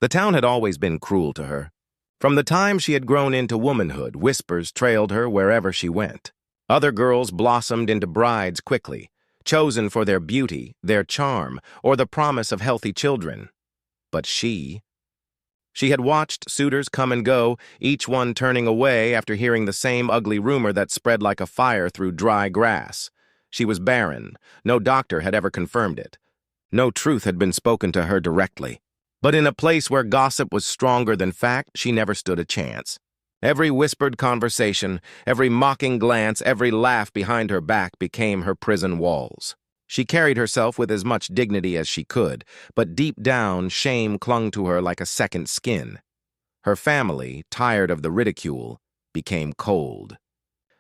The town had always been cruel to her. From the time she had grown into womanhood, whispers trailed her wherever she went. Other girls blossomed into brides quickly, chosen for their beauty, their charm, or the promise of healthy children. But she had watched suitors come and go, each one turning away after hearing the same ugly rumor that spread like a fire through dry grass. She was barren. No doctor had ever confirmed it. No truth had been spoken to her directly. But in a place where gossip was stronger than fact, she never stood a chance. Every whispered conversation, every mocking glance, every laugh behind her back became her prison walls. She carried herself with as much dignity as she could, but deep down, shame clung to her like a second skin. Her family, tired of the ridicule, became cold.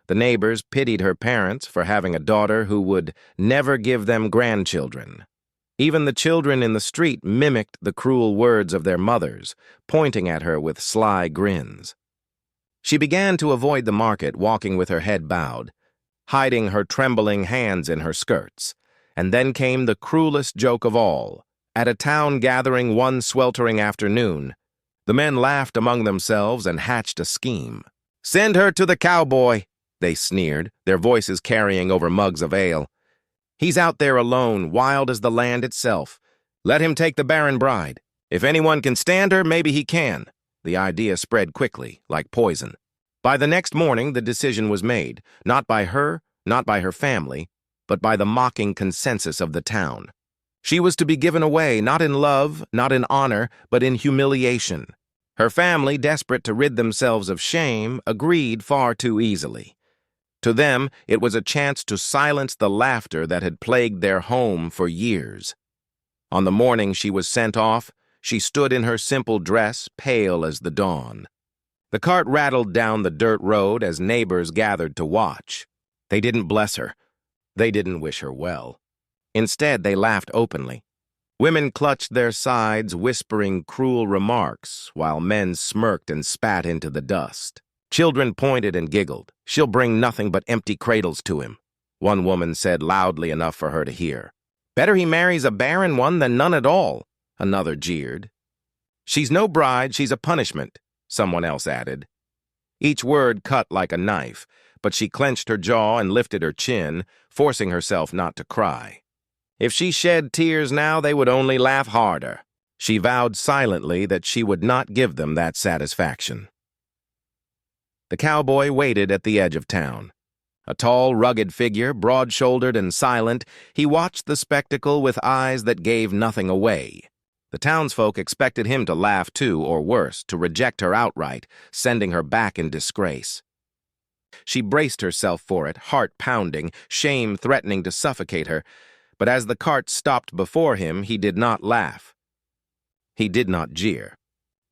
The neighbors pitied her parents for having a daughter who would never give them grandchildren. Even the children in the street mimicked the cruel words of their mothers, pointing at her with sly grins. She began to avoid the market, walking with her head bowed, hiding her trembling hands in her skirts. And then came the cruelest joke of all. At a town gathering one sweltering afternoon, the men laughed among themselves and hatched a scheme. "Send her to the cowboy," they sneered, their voices carrying over mugs of ale. "He's out there alone, wild as the land itself. Let him take the Barren bride. If anyone can stand her, maybe he can." The idea spread quickly, like poison. By the next morning, the decision was made, not by her, not by her family, but by the mocking consensus of the town. She was to be given away, not in love, not in honor, but in humiliation. Her family, desperate to rid themselves of shame, agreed far too easily. To them, it was a chance to silence the laughter that had plagued their home for years. On the morning she was sent off, she stood in her simple dress, pale as the dawn. The cart rattled down the dirt road as neighbors gathered to watch. They didn't bless her. They didn't wish her well. Instead, they laughed openly. Women clutched their sides, whispering cruel remarks, while men smirked and spat into the dust. Children pointed and giggled. "She'll bring nothing but empty cradles to him," one woman said loudly enough for her to hear. "Better he marries a barren one than none at all," another jeered. "She's no bride, she's a punishment," someone else added. Each word cut like a knife, but she clenched her jaw and lifted her chin, forcing herself not to cry. If she shed tears now, they would only laugh harder. She vowed silently that she would not give them that satisfaction. The cowboy waited at the edge of town. A tall, rugged figure, broad-shouldered and silent, he watched the spectacle with eyes that gave nothing away. The townsfolk expected him to laugh too, or worse, to reject her outright, sending her back in disgrace. She braced herself for it, heart pounding, shame threatening to suffocate her, but as the cart stopped before him, he did not laugh. He did not jeer.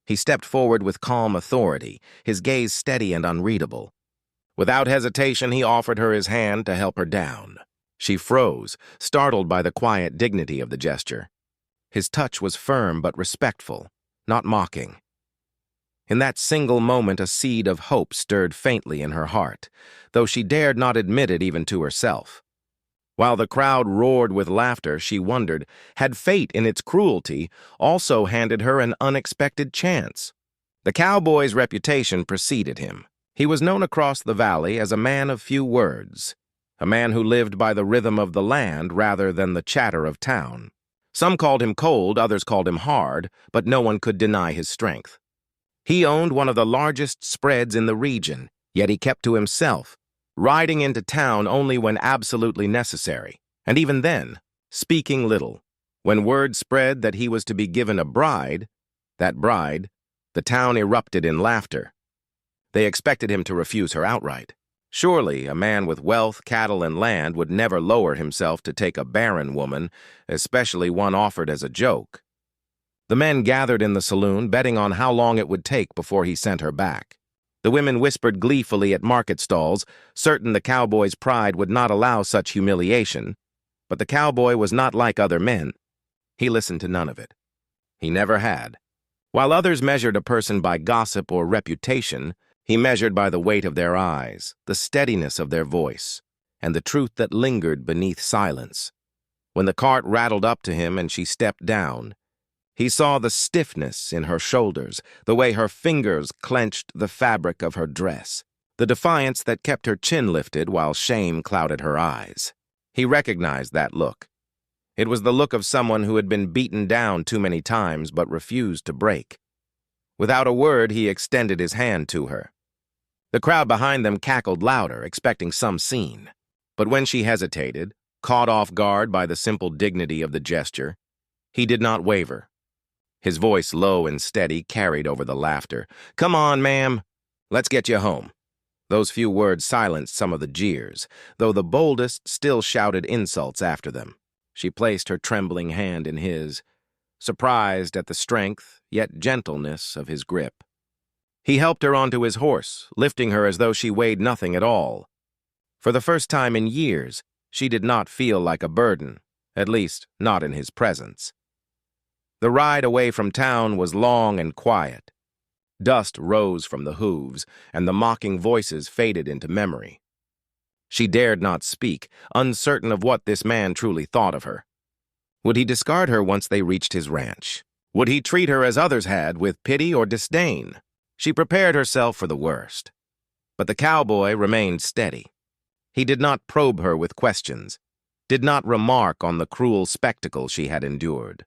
He stepped forward with calm authority, his gaze steady and unreadable. Without hesitation, he offered her his hand to help her down. She froze, startled by the quiet dignity of the gesture. His touch was firm but respectful, not mocking. In that single moment, a seed of hope stirred faintly in her heart, though she dared not admit it even to herself. While the crowd roared with laughter, she wondered, had fate in its cruelty also handed her an unexpected chance? The cowboy's reputation preceded him. He was known across the valley as a man of few words, a man who lived by the rhythm of the land rather than the chatter of town. Some called him cold, others called him hard, but no one could deny his strength. He owned one of the largest spreads in the region, yet he kept to himself, riding into town only when absolutely necessary, and even then, speaking little. When word spread that he was to be given a bride, the town erupted in laughter. They expected him to refuse her outright. Surely, a man with wealth, cattle, and land would never lower himself to take a barren woman, especially one offered as a joke. The men gathered in the saloon, betting on how long it would take before he sent her back. The women whispered gleefully at market stalls, certain the cowboy's pride would not allow such humiliation. But the cowboy was not like other men. He listened to none of it. He never had. While others measured a person by gossip or reputation, he measured by the weight of their eyes, the steadiness of their voice, and the truth that lingered beneath silence. When the cart rattled up to him and she stepped down, He saw the stiffness in her shoulders, the way her fingers clenched the fabric of her dress, the defiance that kept her chin lifted while shame clouded her eyes. He recognized that look. It was the look of someone who had been beaten down too many times but refused to break. Without a word, he extended his hand to her. The crowd behind them cackled louder, expecting some scene. But when she hesitated, caught off guard by the simple dignity of the gesture, he did not waver. His voice, low and steady, carried over the laughter. "Come on, ma'am. Let's get you home." Those few words silenced some of the jeers, though the boldest still shouted insults after them. She placed her trembling hand in his, surprised at the strength, yet gentleness of his grip. He helped her onto his horse, lifting her as though she weighed nothing at all. For the first time in years, she did not feel like a burden, at least not in his presence. The ride away from town was long and quiet. Dust rose from the hooves, and the mocking voices faded into memory. She dared not speak, uncertain of what this man truly thought of her. Would he discard her once they reached his ranch? Would he treat her as others had, with pity or disdain? She prepared herself for the worst. But the cowboy remained steady. He did not probe her with questions, did not remark on the cruel spectacle she had endured.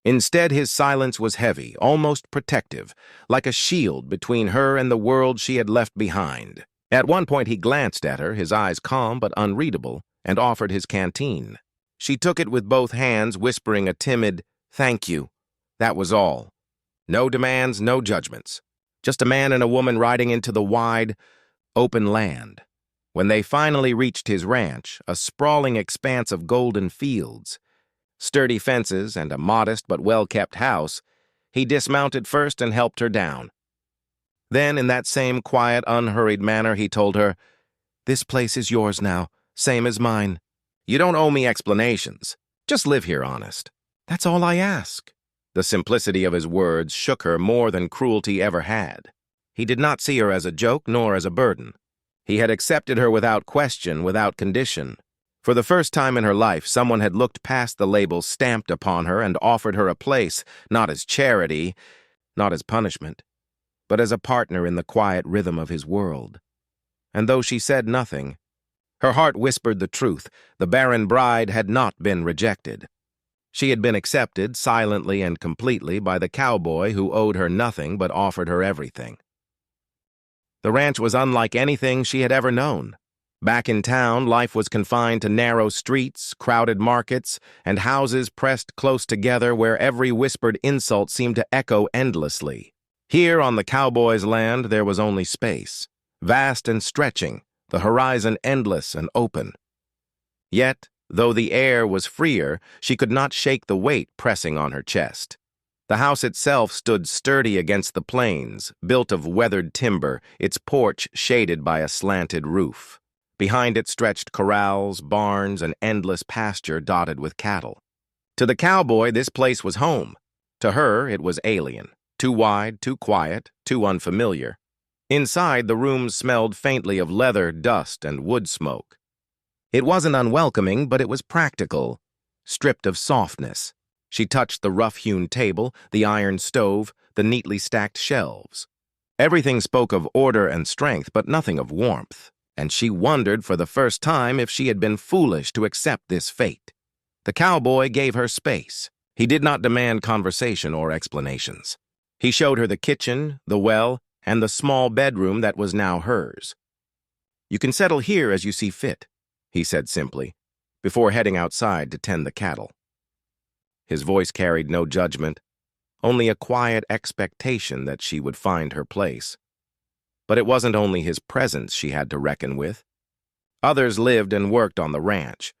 Instead, his silence was heavy, almost protective, like a shield between her and the world she had left behind. At one point he glanced at her, his eyes calm but unreadable, and offered his canteen. She took it with both hands, whispering a timid, "Thank you." That was all. No demands, no judgments. Just a man and a woman riding into the wide, open land. When they finally reached his ranch, a sprawling expanse of golden fields, sturdy fences, and a modest but well-kept house, he dismounted first and helped her down. Then, in that same quiet, unhurried manner, he told her, "This place is yours now, same as mine. You don't owe me explanations. Just live here honest. That's all I ask." The simplicity of his words shook her more than cruelty ever had. He did not see her as a joke nor as a burden. He had accepted her without question, without condition. For the first time in her life, someone had looked past the label stamped upon her and offered her a place, not as charity, not as punishment, but as a partner in the quiet rhythm of his world. And though she said nothing, her heart whispered the truth. The Barren bride had not been rejected. She had been accepted, silently and completely, by the cowboy who owed her nothing but offered her everything. The ranch was unlike anything she had ever known. Back in town, life was confined to narrow streets, crowded markets, and houses pressed close together where every whispered insult seemed to echo endlessly. Here, on the cowboy's land, there was only space, vast and stretching, the horizon endless and open. Yet, though the air was freer, she could not shake the weight pressing on her chest. The house itself stood sturdy against the plains, built of weathered timber, its porch shaded by a slanted roof. Behind it stretched corrals, barns, and endless pasture dotted with cattle. To the cowboy, this place was home. To her, it was alien. Too wide, too quiet, too unfamiliar. Inside, the rooms smelled faintly of leather, dust, and wood smoke. It wasn't unwelcoming, but it was practical, stripped of softness. She touched the rough-hewn table, the iron stove, the neatly stacked shelves. Everything spoke of order and strength, but nothing of warmth, and she wondered for the first time if she had been foolish to accept this fate. The cowboy gave her space. He did not demand conversation or explanations. He showed her the kitchen, the well, and the small bedroom that was now hers. "You can settle here as you see fit," he said simply, before heading outside to tend the cattle. His voice carried no judgment, only a quiet expectation that she would find her place. But it wasn't only his presence she had to reckon with. Others lived and worked on the ranch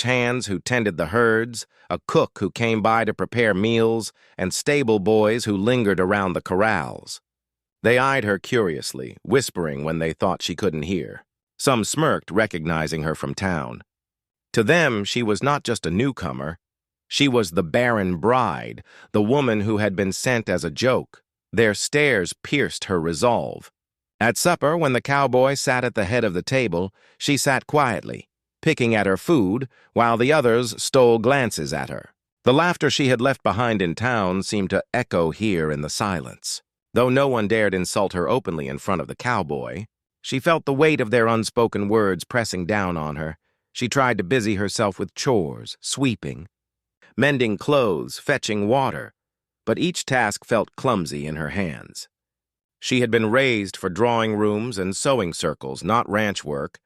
hands who tended the herds, a cook who came by to prepare meals, and stable boys who lingered around the corrals. They eyed her curiously, whispering when they thought she couldn't hear. Some smirked, recognizing her from town. To them, she was not just a newcomer. She was the Barren bride, the woman who had been sent as a joke. Their stares pierced her resolve. At supper, when the cowboy sat at the head of the table, she sat quietly, picking at her food, while the others stole glances at her. The laughter she had left behind in town seemed to echo here in the silence. Though no one dared insult her openly in front of the cowboy, she felt the weight of their unspoken words pressing down on her. She tried to busy herself with chores, sweeping, mending clothes, fetching water, but each task felt clumsy in her hands. She had been raised for drawing rooms and sewing circles, not ranch work.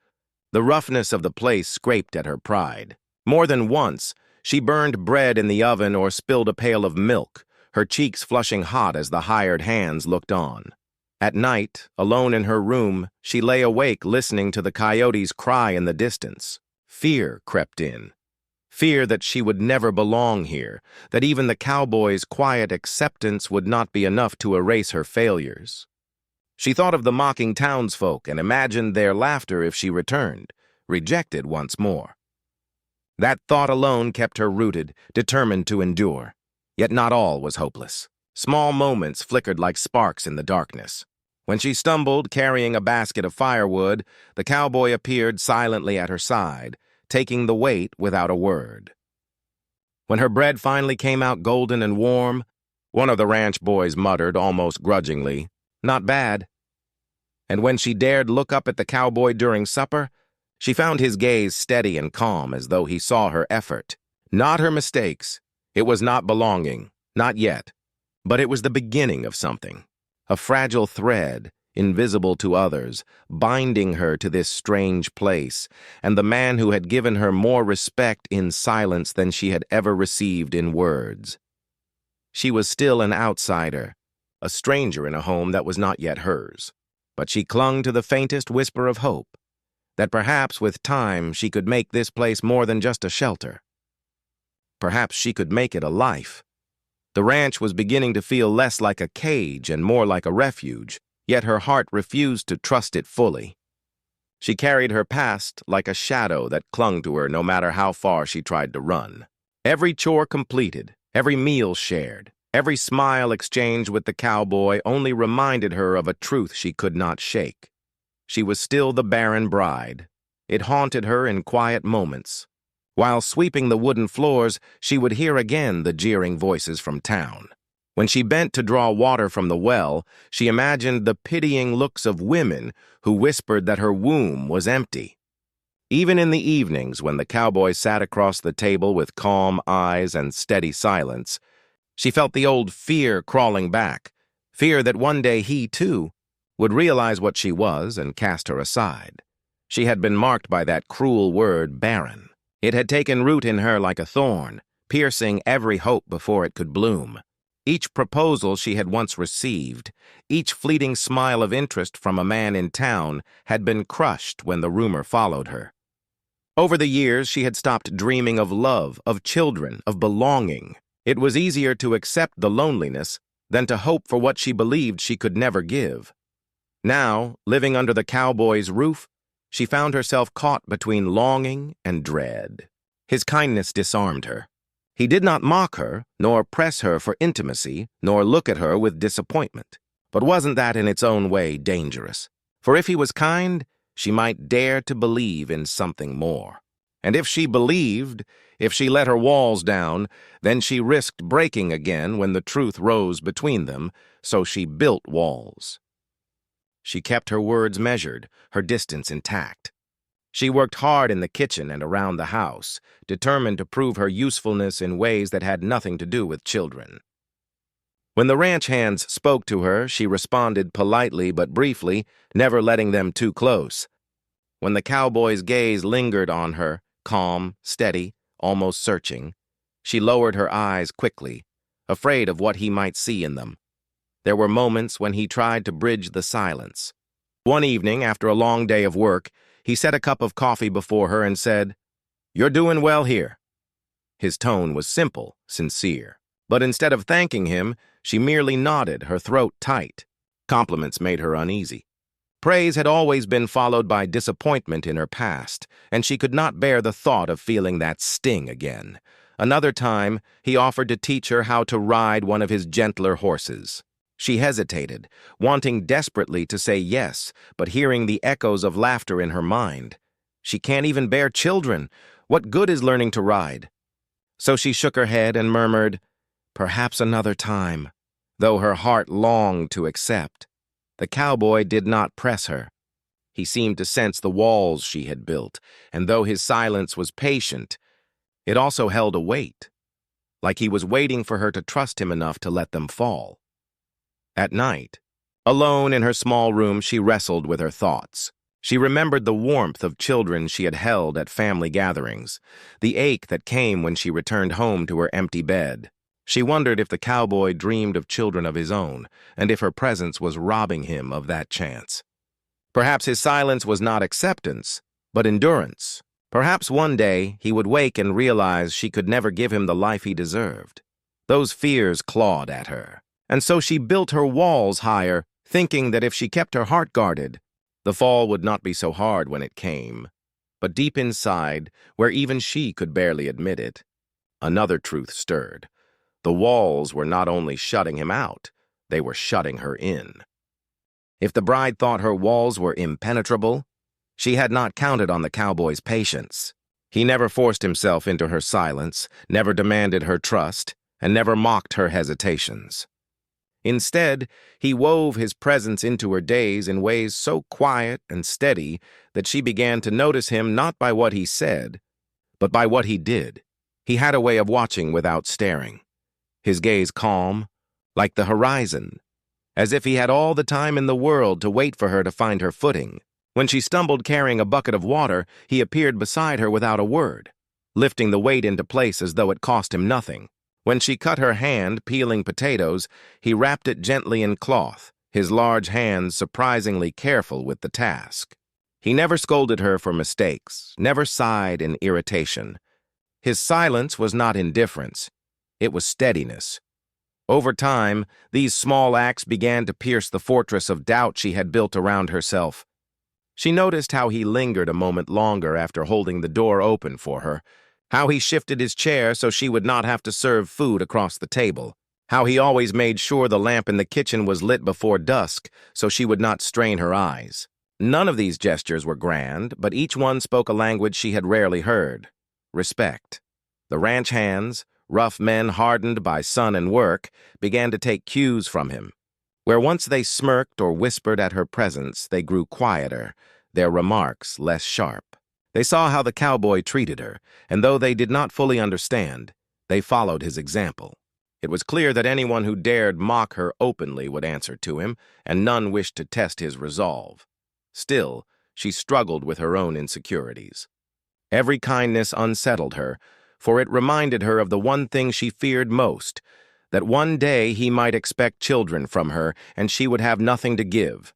The roughness of the place scraped at her pride. More than once, she burned bread in the oven or spilled a pail of milk, her cheeks flushing hot as the hired hands looked on. At night, alone in her room, she lay awake listening to the coyotes cry in the distance. Fear crept in. Fear that she would never belong here, that even the cowboy's quiet acceptance would not be enough to erase her failures. She thought of the mocking townsfolk and imagined their laughter if she returned, rejected once more. That thought alone kept her rooted, determined to endure. Yet not all was hopeless. Small moments flickered like sparks in the darkness. When she stumbled, carrying a basket of firewood, the cowboy appeared silently at her side, taking the weight without a word. When her bread finally came out golden and warm, one of the ranch boys muttered almost grudgingly, "Not bad." And when she dared look up at the cowboy during supper, she found his gaze steady and calm as though he saw her effort. Not her mistakes. It was not belonging, not yet. But it was the beginning of something. A fragile thread, invisible to others, binding her to this strange place, and the man who had given her more respect in silence than she had ever received in words. She was still an outsider, a stranger in a home that was not yet hers. But she clung to the faintest whisper of hope, that perhaps with time she could make this place more than just a shelter. Perhaps she could make it a life. The ranch was beginning to feel less like a cage and more like a refuge, yet her heart refused to trust it fully. She carried her past like a shadow that clung to her no matter how far she tried to run. Every chore completed, every meal shared, every smile exchanged with the cowboy only reminded her of a truth she could not shake. She was still the Barren bride. It haunted her in quiet moments. While sweeping the wooden floors, she would hear again the jeering voices from town. When she bent to draw water from the well, she imagined the pitying looks of women who whispered that her womb was empty. Even in the evenings, when the cowboy sat across the table with calm eyes and steady silence, she felt the old fear crawling back, fear that one day he, too, would realize what she was and cast her aside. She had been marked by that cruel word, barren. It had taken root in her like a thorn, piercing every hope before it could bloom. Each proposal she had once received, each fleeting smile of interest from a man in town had been crushed when the rumor followed her. Over the years, she had stopped dreaming of love, of children, of belonging. It was easier to accept the loneliness than to hope for what she believed she could never give. Now, living under the cowboy's roof, she found herself caught between longing and dread. His kindness disarmed her. He did not mock her, nor press her for intimacy, nor look at her with disappointment. But wasn't that in its own way dangerous? For if he was kind, she might dare to believe in something more. And if she believed, if she let her walls down, then she risked breaking again when the truth rose between them, so she built walls. She kept her words measured, her distance intact. She worked hard in the kitchen and around the house, determined to prove her usefulness in ways that had nothing to do with children. When the ranch hands spoke to her, she responded politely but briefly, never letting them too close. When the cowboy's gaze lingered on her, calm, steady, almost searching, she lowered her eyes quickly, afraid of what he might see in them. There were moments when he tried to bridge the silence. One evening, after a long day of work, he set a cup of coffee before her and said, "You're doing well here." His tone was simple, sincere. But instead of thanking him, she merely nodded, her throat tight. Compliments made her uneasy. Praise had always been followed by disappointment in her past, and she could not bear the thought of feeling that sting again. Another time, he offered to teach her how to ride one of his gentler horses. She hesitated, wanting desperately to say yes, but hearing the echoes of laughter in her mind. She can't even bear children. What good is learning to ride? So she shook her head and murmured, "Perhaps another time," though her heart longed to accept. The cowboy did not press her. He seemed to sense the walls she had built, and though his silence was patient, it also held a weight, like he was waiting for her to trust him enough to let them fall. At night, alone in her small room, she wrestled with her thoughts. She remembered the warmth of children she had held at family gatherings, the ache that came when she returned home to her empty bed. She wondered if the cowboy dreamed of children of his own, and if her presence was robbing him of that chance. Perhaps his silence was not acceptance, but endurance. Perhaps one day he would wake and realize she could never give him the life he deserved. Those fears clawed at her, and so she built her walls higher, thinking that if she kept her heart guarded, the fall would not be so hard when it came. But deep inside, where even she could barely admit it, another truth stirred. The walls were not only shutting him out, they were shutting her in. If the bride thought her walls were impenetrable, she had not counted on the cowboy's patience. He never forced himself into her silence, never demanded her trust, and never mocked her hesitations. Instead, he wove his presence into her days in ways so quiet and steady that she began to notice him not by what he said, but by what he did. He had a way of watching without staring, his gaze calm, like the horizon, as if he had all the time in the world to wait for her to find her footing. When she stumbled carrying a bucket of water, he appeared beside her without a word, lifting the weight into place as though it cost him nothing. When she cut her hand peeling potatoes, he wrapped it gently in cloth, his large hands surprisingly careful with the task. He never scolded her for mistakes, never sighed in irritation. His silence was not indifference, it was steadiness. Over time, these small acts began to pierce the fortress of doubt she had built around herself. She noticed how he lingered a moment longer after holding the door open for her, how he shifted his chair so she would not have to serve food across the table, how he always made sure the lamp in the kitchen was lit before dusk so she would not strain her eyes. None of these gestures were grand, but each one spoke a language she had rarely heard: respect. The ranch hands, rough men hardened by sun and work, began to take cues from him. Where once they smirked or whispered at her presence, they grew quieter, their remarks less sharp. They saw how the cowboy treated her, and though they did not fully understand, they followed his example. It was clear that anyone who dared mock her openly would answer to him, and none wished to test his resolve. Still, she struggled with her own insecurities. Every kindness unsettled her, for it reminded her of the one thing she feared most, that one day he might expect children from her, and she would have nothing to give.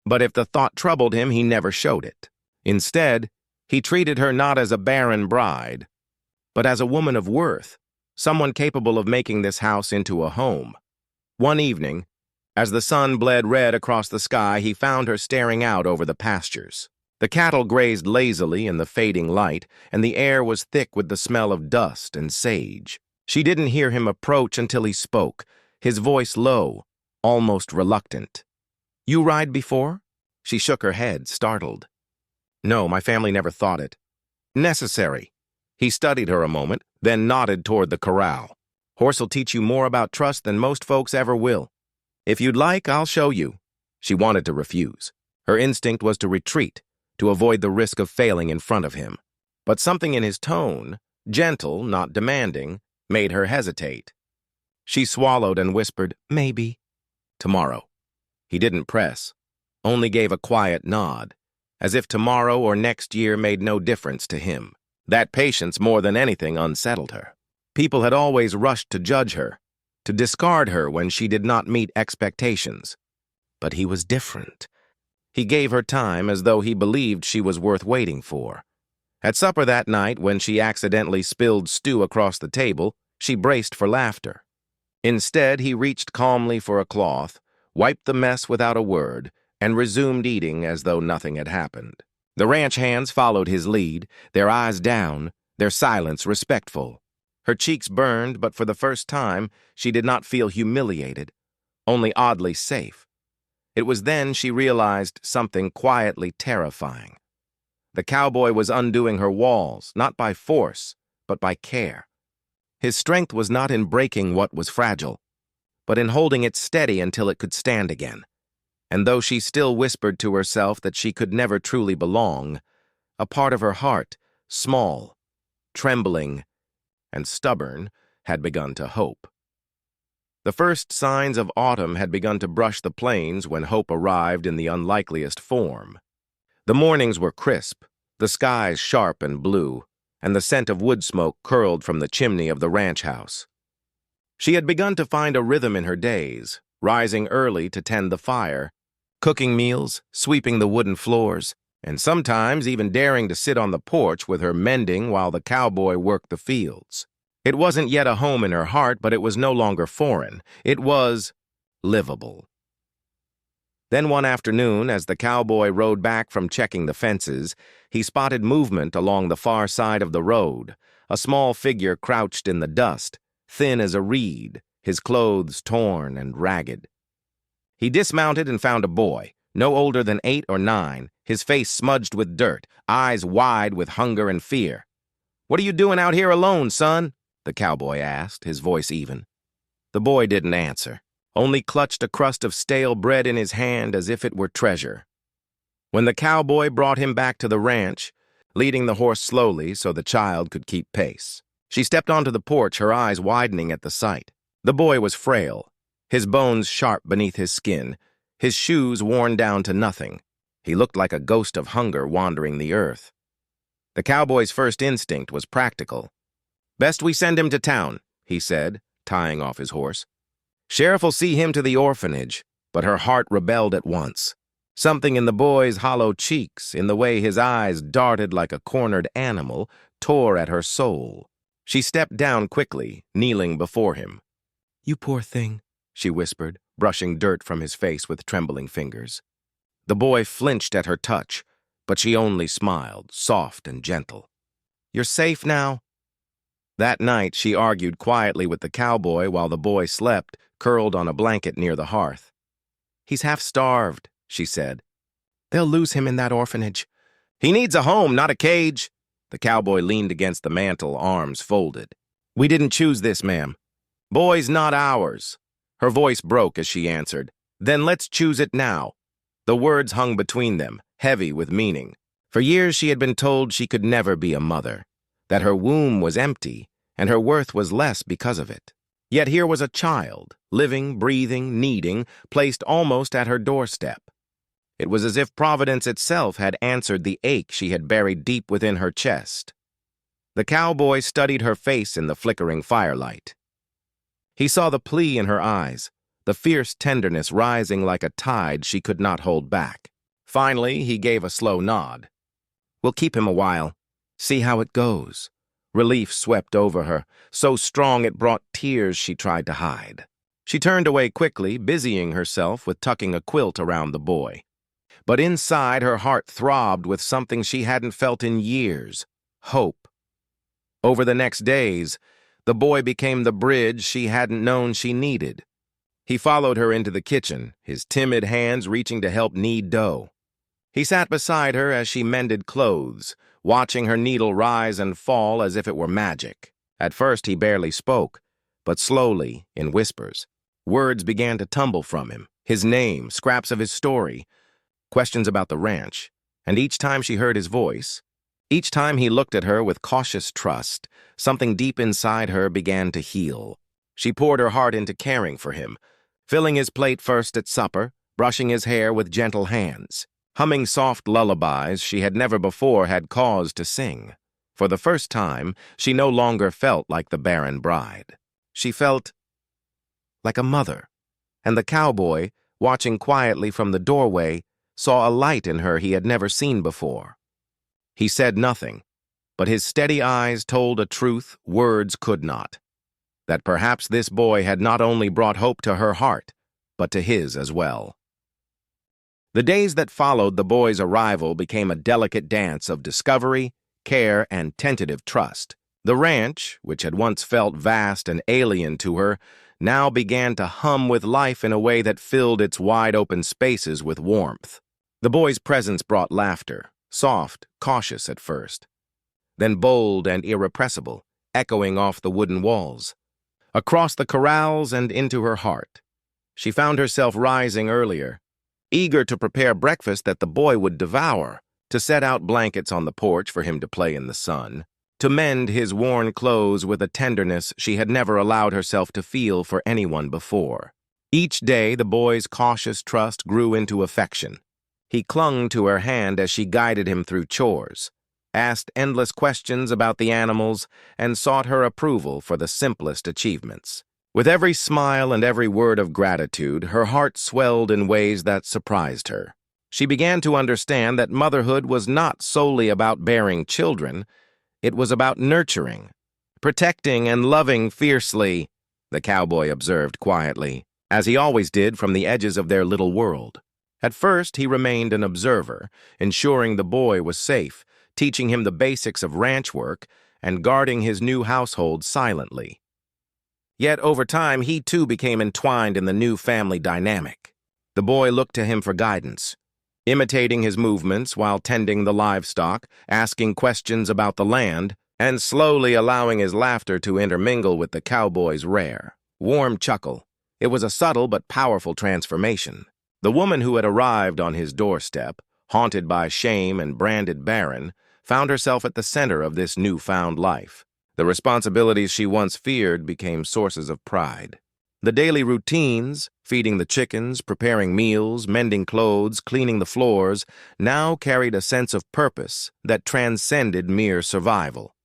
But if the thought troubled him, he never showed it. Instead, he treated her not as a barren bride, but as a woman of worth, someone capable of making this house into a home. One evening, as the sun bled red across the sky, he found her staring out over the pastures. The cattle grazed lazily in the fading light, and the air was thick with the smell of dust and sage. She didn't hear him approach until he spoke, his voice low, almost reluctant. "You ride before?" She shook her head, startled. "No, my family never thought it necessary." He studied her a moment, then nodded toward the corral. "Horse'll teach you more about trust than most folks ever will. If you'd like, I'll show you." She wanted to refuse. Her instinct was to retreat, to avoid the risk of failing in front of him. But something in his tone, gentle, not demanding, made her hesitate. She swallowed and whispered, "Maybe tomorrow." He didn't press, only gave a quiet nod, as if tomorrow or next year made no difference to him. That patience more than anything unsettled her. People had always rushed to judge her, to discard her when she did not meet expectations. But he was different. He gave her time as though he believed she was worth waiting for. At supper that night, when she accidentally spilled stew across the table, she braced for laughter. Instead, he reached calmly for a cloth, wiped the mess without a word, and resumed eating as though nothing had happened. The ranch hands followed his lead, their eyes down, their silence respectful. Her cheeks burned, but for the first time, she did not feel humiliated, only oddly safe. It was then she realized something quietly terrifying. The cowboy was undoing her walls, not by force, but by care. His strength was not in breaking what was fragile, but in holding it steady until it could stand again. And though she still whispered to herself that she could never truly belong, a part of her heart, small, trembling, and stubborn, had begun to hope. The first signs of autumn had begun to brush the plains when hope arrived in the unlikeliest form. The mornings were crisp, the skies sharp and blue, and the scent of wood smoke curled from the chimney of the ranch house. She had begun to find a rhythm in her days, rising early to tend the fire, cooking meals, sweeping the wooden floors, and sometimes even daring to sit on the porch with her mending while the cowboy worked the fields. It wasn't yet a home in her heart, but it was no longer foreign. It was livable. Then one afternoon, as the cowboy rode back from checking the fences, he spotted movement along the far side of the road, a small figure crouched in the dust, thin as a reed, his clothes torn and ragged. He dismounted and found a boy, no older than 8 or 9, his face smudged with dirt, eyes wide with hunger and fear. "What are you doing out here alone, son?" the cowboy asked, his voice even. The boy didn't answer, only clutched a crust of stale bread in his hand as if it were treasure. When the cowboy brought him back to the ranch, leading the horse slowly so the child could keep pace, she stepped onto the porch, her eyes widening at the sight. The boy was frail, his bones sharp beneath his skin, his shoes worn down to nothing. He looked like a ghost of hunger wandering the earth. The cowboy's first instinct was practical. "Best we send him to town," he said, tying off his horse. "Sheriff'll see him to the orphanage," but her heart rebelled at once. Something in the boy's hollow cheeks, in the way his eyes darted like a cornered animal, tore at her soul. She stepped down quickly, kneeling before him. "You poor thing," she whispered, brushing dirt from his face with trembling fingers. The boy flinched at her touch, but she only smiled, soft and gentle. "You're safe now?" That night, she argued quietly with the cowboy while the boy slept, curled on a blanket near the hearth. "He's half-starved," she said. "They'll lose him in that orphanage." "He needs a home, not a cage." The cowboy leaned against the mantel, arms folded. "We didn't choose this, ma'am." "Boy's not ours." Her voice broke as she answered, "Then let's choose it now." The words hung between them, heavy with meaning. For years she had been told she could never be a mother, that her womb was empty, and her worth was less because of it. Yet here was a child, living, breathing, needing, placed almost at her doorstep. It was as if Providence itself had answered the ache she had buried deep within her chest. The cowboy studied her face in the flickering firelight. He saw the plea in her eyes, the fierce tenderness rising like a tide she could not hold back. Finally, he gave a slow nod. "We'll keep him a while. See how it goes." Relief swept over her, so strong it brought tears she tried to hide. She turned away quickly, busying herself with tucking a quilt around the boy. But inside, her heart throbbed with something she hadn't felt in years: hope. Over the next days, the boy became the bridge she hadn't known she needed. He followed her into the kitchen, his timid hands reaching to help knead dough. He sat beside her as she mended clothes, watching her needle rise and fall as if it were magic. At first he barely spoke, but slowly, in whispers, words began to tumble from him, his name, scraps of his story, questions about the ranch, and each time she heard his voice, each time he looked at her with cautious trust, something deep inside her began to heal. She poured her heart into caring for him, filling his plate first at supper, brushing his hair with gentle hands, humming soft lullabies she had never before had cause to sing. For the first time, she no longer felt like the barren bride. She felt like a mother, and the cowboy, watching quietly from the doorway, saw a light in her he had never seen before. He said nothing, but his steady eyes told a truth words could not, that perhaps this boy had not only brought hope to her heart, but to his as well. The days that followed the boy's arrival became a delicate dance of discovery, care, and tentative trust. The ranch, which had once felt vast and alien to her, now began to hum with life in a way that filled its wide-open spaces with warmth. The boy's presence brought laughter, soft, cautious at first, then bold and irrepressible, echoing off the wooden walls, across the corrals and into her heart. She found herself rising earlier, eager to prepare breakfast that the boy would devour, to set out blankets on the porch for him to play in the sun, to mend his worn clothes with a tenderness she had never allowed herself to feel for anyone before. Each day, the boy's cautious trust grew into affection. He clung to her hand as she guided him through chores, asked endless questions about the animals, and sought her approval for the simplest achievements. With every smile and every word of gratitude, her heart swelled in ways that surprised her. She began to understand that motherhood was not solely about bearing children. It was about nurturing, protecting, and loving fiercely, the cowboy observed quietly, as he always did from the edges of their little world. At first, he remained an observer, ensuring the boy was safe, teaching him the basics of ranch work, and guarding his new household silently. Yet over time, he too became entwined in the new family dynamic. The boy looked to him for guidance, imitating his movements while tending the livestock, asking questions about the land, and slowly allowing his laughter to intermingle with the cowboy's rare, warm chuckle. It was a subtle but powerful transformation. The woman who had arrived on his doorstep, haunted by shame and branded barren, found herself at the center of this newfound life. The responsibilities she once feared became sources of pride. The daily routines, feeding the chickens, preparing meals, mending clothes, cleaning the floors, now carried a sense of purpose that transcended mere survival.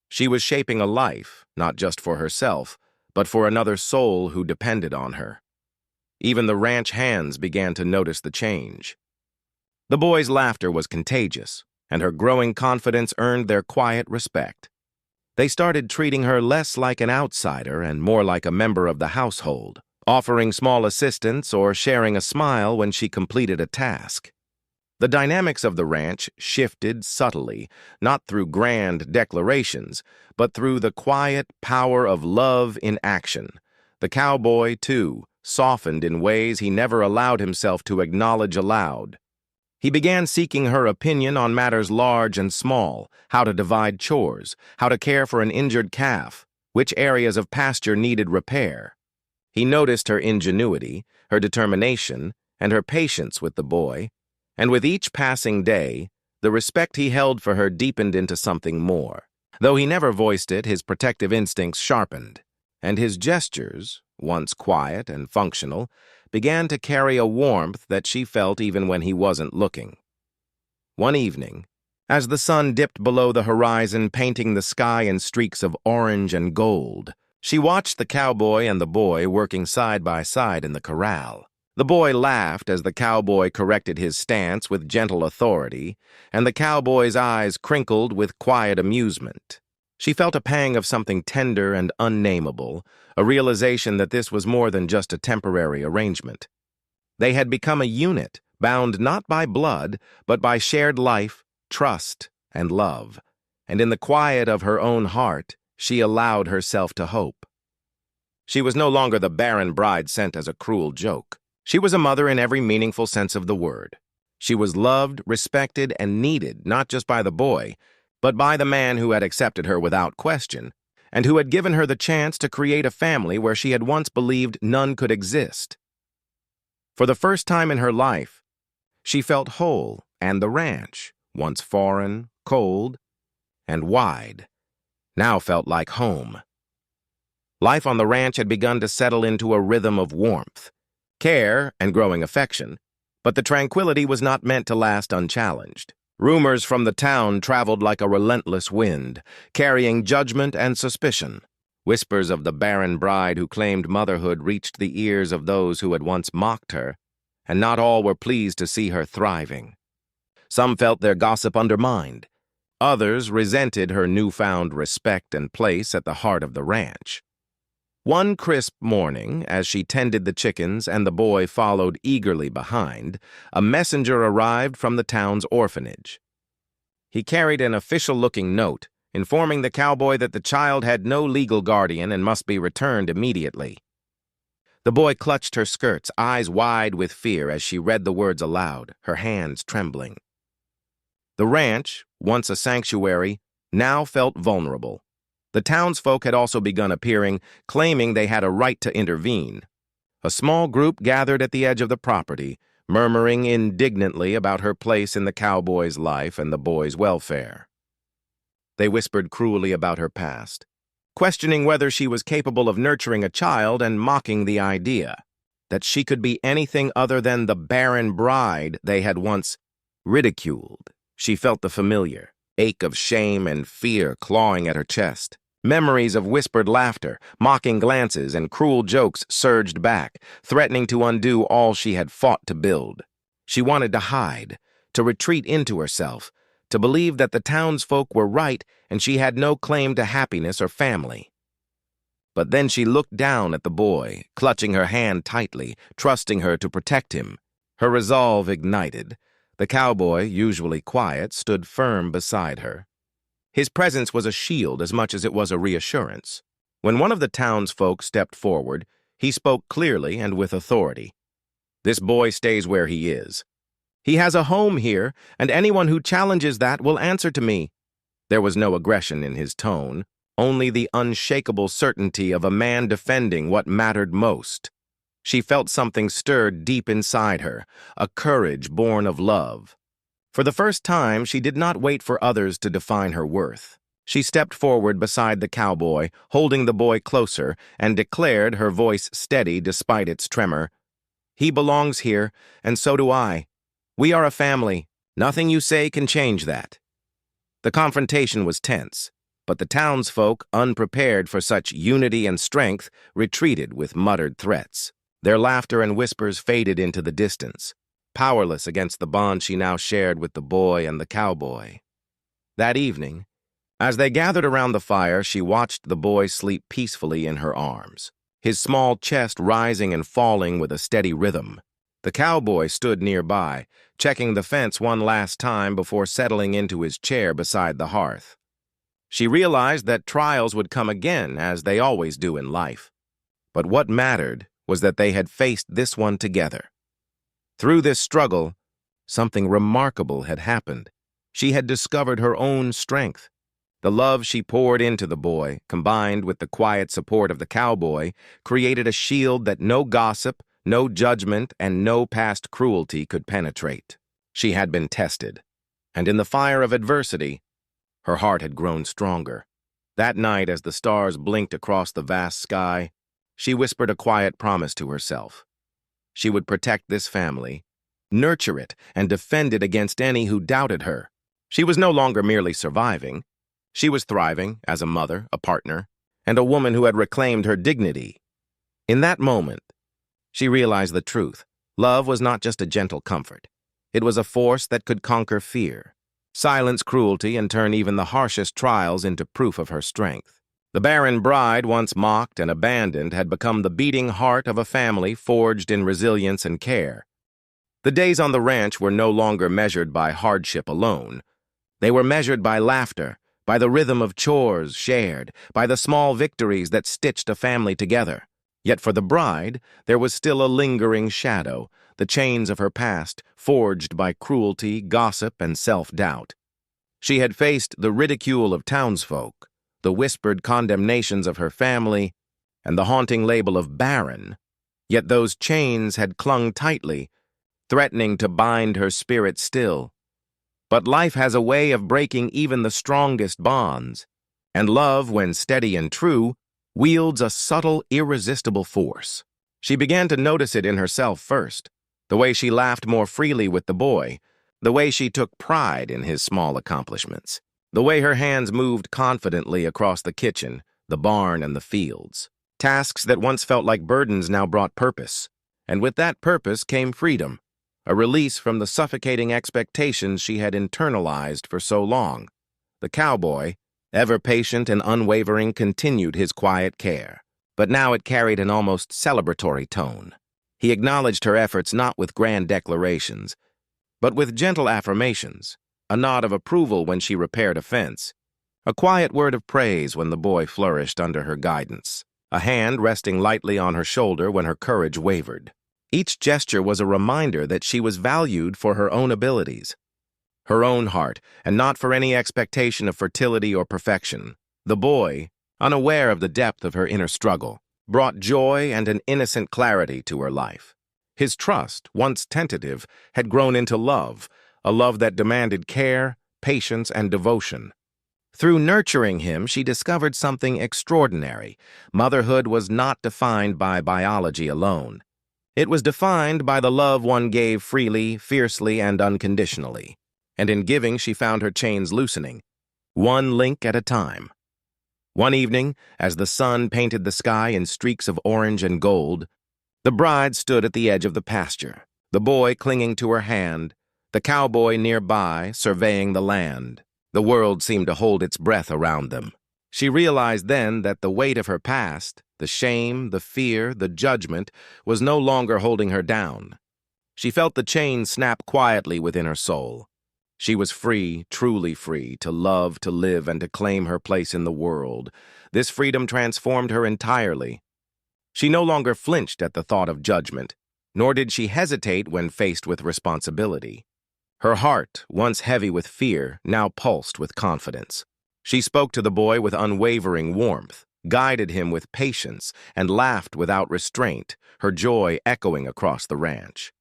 She was shaping a life, not just for herself, but for another soul who depended on her. Even the ranch hands began to notice the change. The boy's laughter was contagious, and her growing confidence earned their quiet respect. They started treating her less like an outsider and more like a member of the household, offering small assistance or sharing a smile when she completed a task. The dynamics of the ranch shifted subtly, not through grand declarations, but through the quiet power of love in action. The cowboy, too, softened in ways he never allowed himself to acknowledge aloud. He began seeking her opinion on matters large and small, how to divide chores, how to care for an injured calf, which areas of pasture needed repair. He noticed her ingenuity, her determination, and her patience with the boy, and with each passing day, the respect he held for her deepened into something more. Though he never voiced it, his protective instincts sharpened, and his gestures, once quiet and functional, began to carry a warmth that she felt even when he wasn't looking. One evening, as the sun dipped below the horizon, painting the sky in streaks of orange and gold, she watched the cowboy and the boy working side by side in the corral. The boy laughed as the cowboy corrected his stance with gentle authority, and the cowboy's eyes crinkled with quiet amusement. She felt a pang of something tender and unnameable, a realization that this was more than just a temporary arrangement. They had become a unit, bound not by blood, but by shared life, trust, and love. And in the quiet of her own heart, she allowed herself to hope. She was no longer the barren bride sent as a cruel joke. She was a mother in every meaningful sense of the word. She was loved, respected, and needed not just by the boy, but by the man who had accepted her without question, and who had given her the chance to create a family where she had once believed none could exist. For the first time in her life, she felt whole, and the ranch, once foreign, cold, and wide, now felt like home. Life on the ranch had begun to settle into a rhythm of warmth, care, and growing affection, but the tranquility was not meant to last unchallenged. Rumors from the town traveled like a relentless wind, carrying judgment and suspicion. Whispers of the barren bride who claimed motherhood reached the ears of those who had once mocked her, and not all were pleased to see her thriving. Some felt their gossip undermined. Others resented her newfound respect and place at the heart of the ranch. One crisp morning, as she tended the chickens and the boy followed eagerly behind, a messenger arrived from the town's orphanage. He carried an official-looking note, informing the cowboy that the child had no legal guardian and must be returned immediately. The boy clutched her skirts, eyes wide with fear as she read the words aloud, her hands trembling. The ranch, once a sanctuary, now felt vulnerable. The townsfolk had also begun appearing, claiming they had a right to intervene. A small group gathered at the edge of the property, murmuring indignantly about her place in the cowboy's life and the boy's welfare. They whispered cruelly about her past, questioning whether she was capable of nurturing a child and mocking the idea that she could be anything other than the barren bride they had once ridiculed. She felt the familiar ache of shame and fear clawing at her chest. Memories of whispered laughter, mocking glances, and cruel jokes surged back, threatening to undo all she had fought to build. She wanted to hide, to retreat into herself, to believe that the townsfolk were right and she had no claim to happiness or family. But then she looked down at the boy, clutching her hand tightly, trusting her to protect him. Her resolve ignited. The cowboy, usually quiet, stood firm beside her. His presence was a shield as much as it was a reassurance. When one of the townsfolk stepped forward, he spoke clearly and with authority. "This boy stays where he is. He has a home here, and anyone who challenges that will answer to me." There was no aggression in his tone, only the unshakable certainty of a man defending what mattered most. She felt something stirred deep inside her, a courage born of love. For the first time, she did not wait for others to define her worth. She stepped forward beside the cowboy, holding the boy closer, and declared, her voice steady despite its tremor, "He belongs here, and so do I. We are a family. Nothing you say can change that." The confrontation was tense, but the townsfolk, unprepared for such unity and strength, retreated with muttered threats. Their laughter and whispers faded into the distance, powerless against the bond she now shared with the boy and the cowboy. That evening, as they gathered around the fire, she watched the boy sleep peacefully in her arms, his small chest rising and falling with a steady rhythm. The cowboy stood nearby, checking the fence one last time before settling into his chair beside the hearth. She realized that trials would come again, as they always do in life. But what mattered was that they had faced this one together. Through this struggle, something remarkable had happened. She had discovered her own strength. The love she poured into the boy, combined with the quiet support of the cowboy, created a shield that no gossip, no judgment, and no past cruelty could penetrate. She had been tested, and in the fire of adversity, her heart had grown stronger. That night, as the stars blinked across the vast sky, she whispered a quiet promise to herself. She would protect this family, nurture it, and defend it against any who doubted her. She was no longer merely surviving. She was thriving as a mother, a partner, and a woman who had reclaimed her dignity. In that moment, she realized the truth. Love was not just a gentle comfort. It was a force that could conquer fear, silence cruelty, and turn even the harshest trials into proof of her strength. The barren bride, once mocked and abandoned, had become the beating heart of a family forged in resilience and care. The days on the ranch were no longer measured by hardship alone. They were measured by laughter, by the rhythm of chores shared, by the small victories that stitched a family together. Yet for the bride, there was still a lingering shadow, the chains of her past, forged by cruelty, gossip, and self-doubt. She had faced the ridicule of townsfolk, the whispered condemnations of her family, and the haunting label of barren. Yet those chains had clung tightly, threatening to bind her spirit still. But life has a way of breaking even the strongest bonds, and love, when steady and true, wields a subtle, irresistible force. She began to notice it in herself first, the way she laughed more freely with the boy, the way she took pride in his small accomplishments, the way her hands moved confidently across the kitchen, the barn, and the fields. Tasks that once felt like burdens now brought purpose, and with that purpose came freedom, a release from the suffocating expectations she had internalized for so long. The cowboy, ever patient and unwavering, continued his quiet care, but now it carried an almost celebratory tone. He acknowledged her efforts not with grand declarations, but with gentle affirmations, a nod of approval when she repaired a fence, a quiet word of praise when the boy flourished under her guidance, a hand resting lightly on her shoulder when her courage wavered. Each gesture was a reminder that she was valued for her own abilities, her own heart, and not for any expectation of fertility or perfection. The boy, unaware of the depth of her inner struggle, brought joy and an innocent clarity to her life. His trust, once tentative, had grown into love, a love that demanded care, patience, and devotion. Through nurturing him, she discovered something extraordinary. Motherhood was not defined by biology alone. It was defined by the love one gave freely, fiercely, and unconditionally. And in giving, she found her chains loosening, one link at a time. One evening, as the sun painted the sky in streaks of orange and gold, the bride stood at the edge of the pasture, the boy clinging to her hand, the cowboy nearby surveying the land. The world seemed to hold its breath around them. She realized then that the weight of her past, the shame, the fear, the judgment, was no longer holding her down. She felt the chain snap quietly within her soul. She was free, truly free, to love, to live, and to claim her place in the world. This freedom transformed her entirely. She no longer flinched at the thought of judgment, nor did she hesitate when faced with responsibility. Her heart, once heavy with fear, now pulsed with confidence. She spoke to the boy with unwavering warmth, guided him with patience, and laughed without restraint, her joy echoing across the ranch.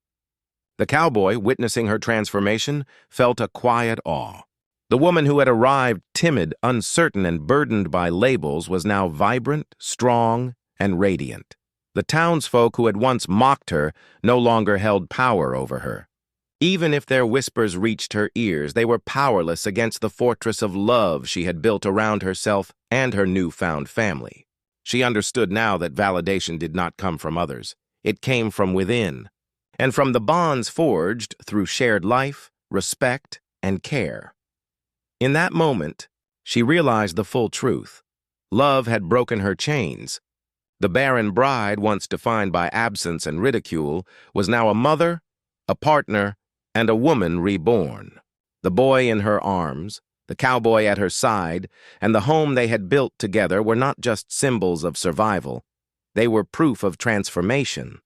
The cowboy, witnessing her transformation, felt a quiet awe. The woman who had arrived timid, uncertain, and burdened by labels was now vibrant, strong, and radiant. The townsfolk who had once mocked her no longer held power over her. Even if their whispers reached her ears, they were powerless against the fortress of love she had built around herself and her newfound family. She understood now that validation did not come from others. It came from within, and from the bonds forged through shared life, respect, and care. In that moment, she realized the full truth. Love had broken her chains. The barren bride, once defined by absence and ridicule, was now a mother, a partner, and a woman reborn. The boy in her arms, the cowboy at her side, and the home they had built together were not just symbols of survival. They were proof of transformation.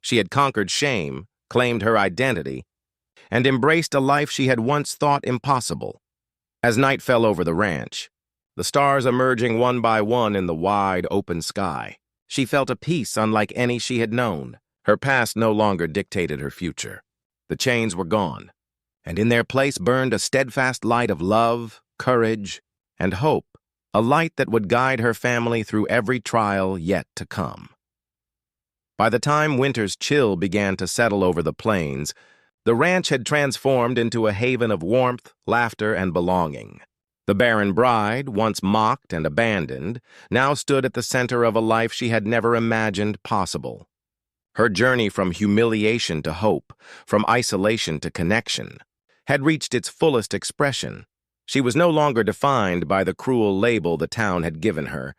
She had conquered shame, claimed her identity, and embraced a life she had once thought impossible. As night fell over the ranch, the stars emerging one by one in the wide, open sky, she felt a peace unlike any she had known. Her past no longer dictated her future. The chains were gone, and in their place burned a steadfast light of love, courage, and hope, a light that would guide her family through every trial yet to come. By the time winter's chill began to settle over the plains, the ranch had transformed into a haven of warmth, laughter, and belonging. The barren bride, once mocked and abandoned, now stood at the center of a life she had never imagined possible. Her journey from humiliation to hope, from isolation to connection, had reached its fullest expression. She was no longer defined by the cruel label the town had given her,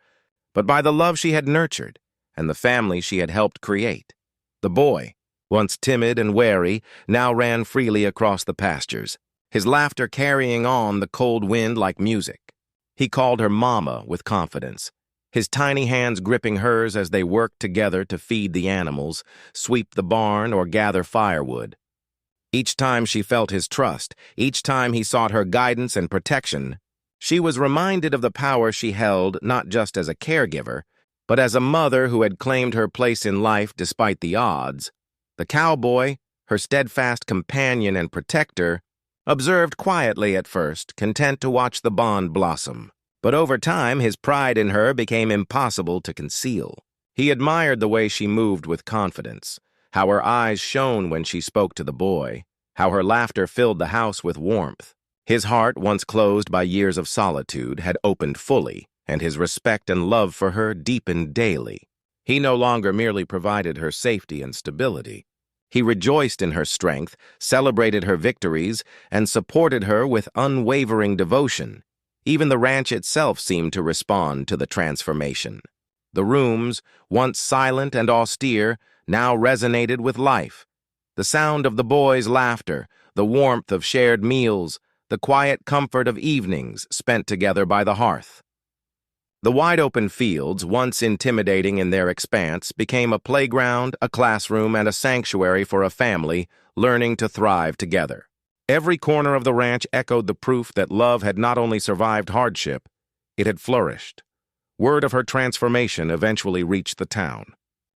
but by the love she had nurtured and the family she had helped create. The boy, once timid and wary, now ran freely across the pastures, his laughter carrying on the cold wind like music. He called her Mama with confidence, his tiny hands gripping hers as they worked together to feed the animals, sweep the barn, or gather firewood. Each time she felt his trust, each time he sought her guidance and protection, she was reminded of the power she held not just as a caregiver, but as a mother who had claimed her place in life despite the odds. The cowboy, her steadfast companion and protector, observed quietly at first, content to watch the bond blossom. But over time, his pride in her became impossible to conceal. He admired the way she moved with confidence, how her eyes shone when she spoke to the boy, how her laughter filled the house with warmth. His heart, once closed by years of solitude, had opened fully, and his respect and love for her deepened daily. He no longer merely provided her safety and stability. He rejoiced in her strength, celebrated her victories, and supported her with unwavering devotion. Even the ranch itself seemed to respond to the transformation. The rooms, once silent and austere, now resonated with life. The sound of the boys' laughter, the warmth of shared meals, the quiet comfort of evenings spent together by the hearth. The wide-open fields, once intimidating in their expanse, became a playground, a classroom, and a sanctuary for a family learning to thrive together. Every corner of the ranch echoed the proof that love had not only survived hardship, it had flourished. Word of her transformation eventually reached the town.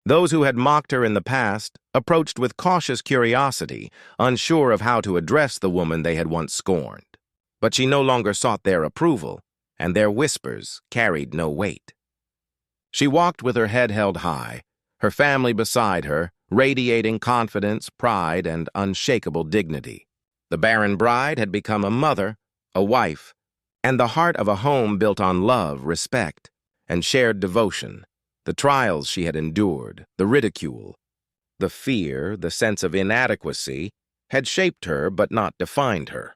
Those who had mocked her in the past approached with cautious curiosity, unsure of how to address the woman they had once scorned. But she no longer sought their approval, and their whispers carried no weight. She walked with her head held high, her family beside her, radiating confidence, pride, and unshakable dignity. The Barren bride had become a mother, a wife, and the heart of a home built on love, respect, and shared devotion. The trials she had endured, the ridicule, the fear, the sense of inadequacy, had shaped her but not defined her.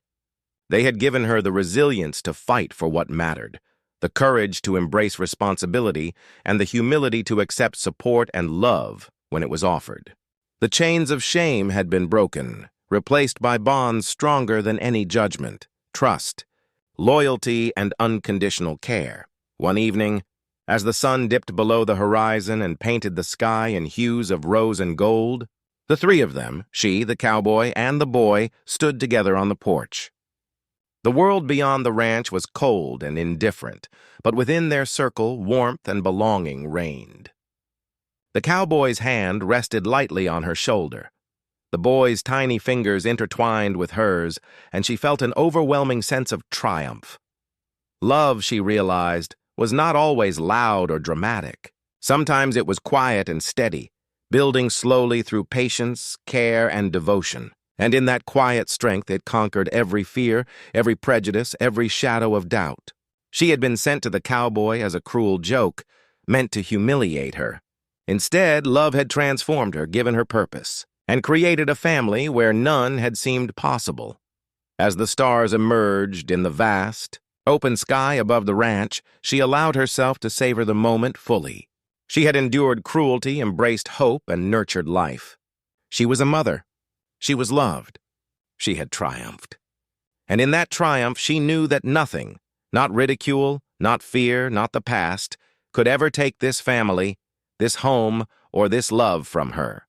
They had given her the resilience to fight for what mattered, the courage to embrace responsibility, and the humility to accept support and love when it was offered. The chains of shame had been broken, replaced by bonds stronger than any judgment, trust, loyalty, and unconditional care. One evening, as the sun dipped below the horizon and painted the sky in hues of rose and gold, the three of them, she, the cowboy, and the boy, stood together on the porch. The world beyond the ranch was cold and indifferent, but within their circle, warmth and belonging reigned. The cowboy's hand rested lightly on her shoulder. The boy's tiny fingers intertwined with hers, and she felt an overwhelming sense of triumph. Love, she realized, was not always loud or dramatic. Sometimes it was quiet and steady, building slowly through patience, care, and devotion. And in that quiet strength it conquered every fear, every prejudice, every shadow of doubt. She had been sent to the cowboy as a cruel joke, meant to humiliate her. Instead, love had transformed her, given her purpose, and created a family where none had seemed possible. As the stars emerged in the vast, open sky above the ranch, she allowed herself to savor the moment fully. She had endured cruelty, embraced hope, and nurtured life. She was a mother. She was loved. She had triumphed. And in that triumph, she knew that nothing, not ridicule, not fear, not the past, could ever take this family, this home, or this love from her.